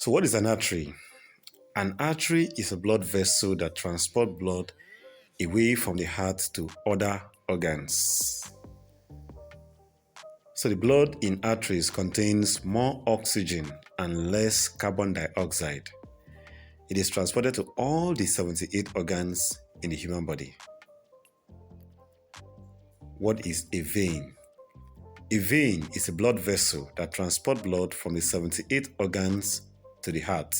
So what is an artery? An artery is a blood vessel that transports blood away from the heart to other organs. So the blood in arteries contains more oxygen and less carbon dioxide. It is transported to all the 78 organs in the human body. What is a vein? A vein is a blood vessel that transports blood from the 78 organs to the heart.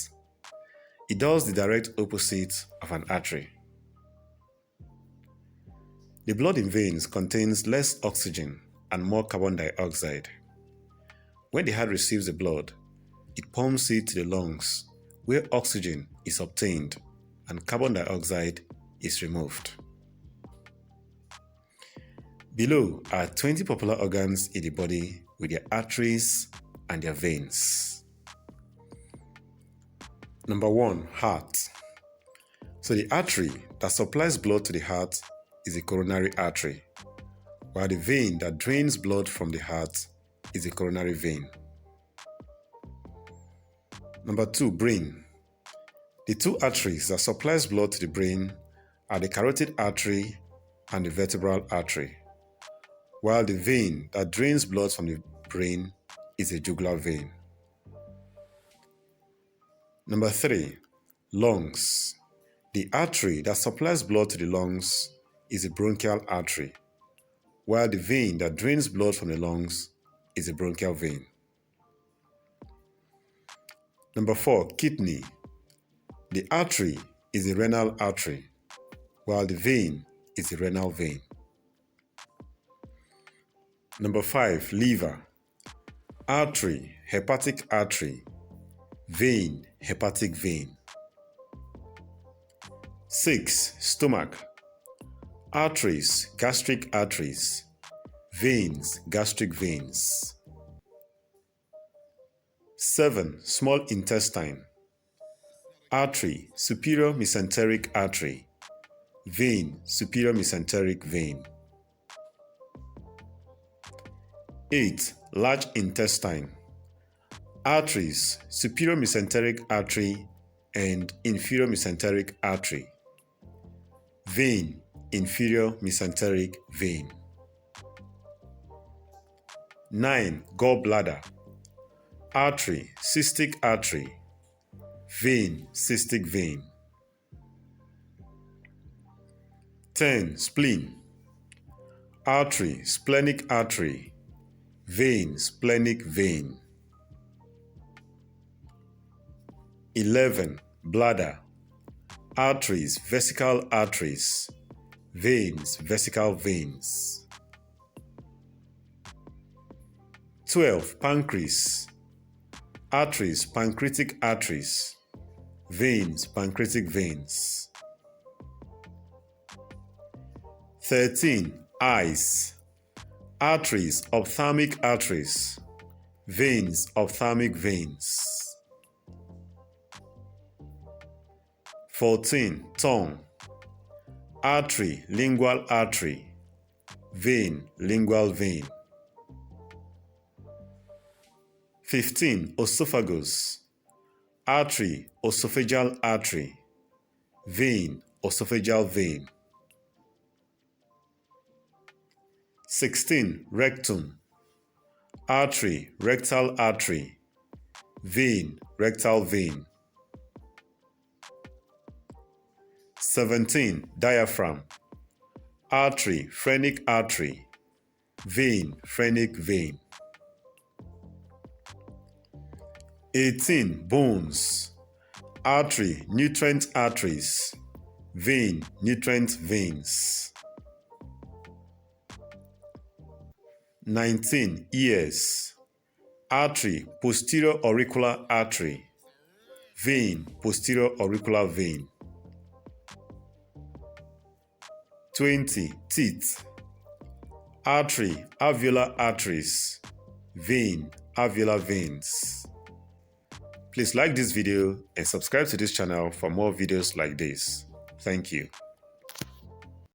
It does the direct opposite of an artery. The blood in veins contains less oxygen and more carbon dioxide. When the heart receives the blood, it pumps it to the lungs, where oxygen is obtained and carbon dioxide is removed. Below are 20 popular organs in the body with their arteries and their veins. Number 1, heart. So the artery that supplies blood to the heart is the coronary artery, while the vein that drains blood from the heart is the coronary vein. Number 2, brain. The two arteries that supplies blood to the brain are the carotid artery and the vertebral artery, while the vein that drains blood from the brain is the jugular vein. Number 3, lungs. The artery that supplies blood to the lungs is the bronchial artery, while the vein that drains blood from the lungs is the bronchial vein. Number 4, kidney. The artery is the renal artery, while the vein is the renal vein. Number 5, liver. Artery, hepatic artery. Vein, hepatic vein. 6, stomach. Arteries, gastric arteries. Veins, gastric veins. 7, small intestine. Artery, superior mesenteric artery. Vein, superior mesenteric vein. 8, large intestine. Arteries, superior mesenteric artery and inferior mesenteric artery. Vein, inferior mesenteric vein. 9, gallbladder. Artery, cystic artery. Vein, cystic vein. 10, spleen. Artery, splenic artery. Vein, splenic vein. 11, bladder. Arteries, vesical arteries. Veins, vesical veins. 12, pancreas. Arteries, pancreatic arteries. Veins, pancreatic veins. 13, eyes. Arteries, ophthalmic arteries. Veins, ophthalmic veins. 14, tongue. Artery, lingual artery. Vein, lingual vein. 15, esophagus. Artery, esophageal artery. Vein, esophageal vein. 16, rectum. Artery, rectal artery. Vein, rectal vein. 17, diaphragm. Artery, phrenic artery. Vein, phrenic vein. 18, bones. Artery, nutrient arteries. Vein, nutrient veins. 19, ears. Artery, posterior auricular artery. Vein, posterior auricular vein. 20, teeth. Artery, alveolar arteries. Vein, alveolar veins. Please like this video and subscribe to this channel for more videos like this. Thank you.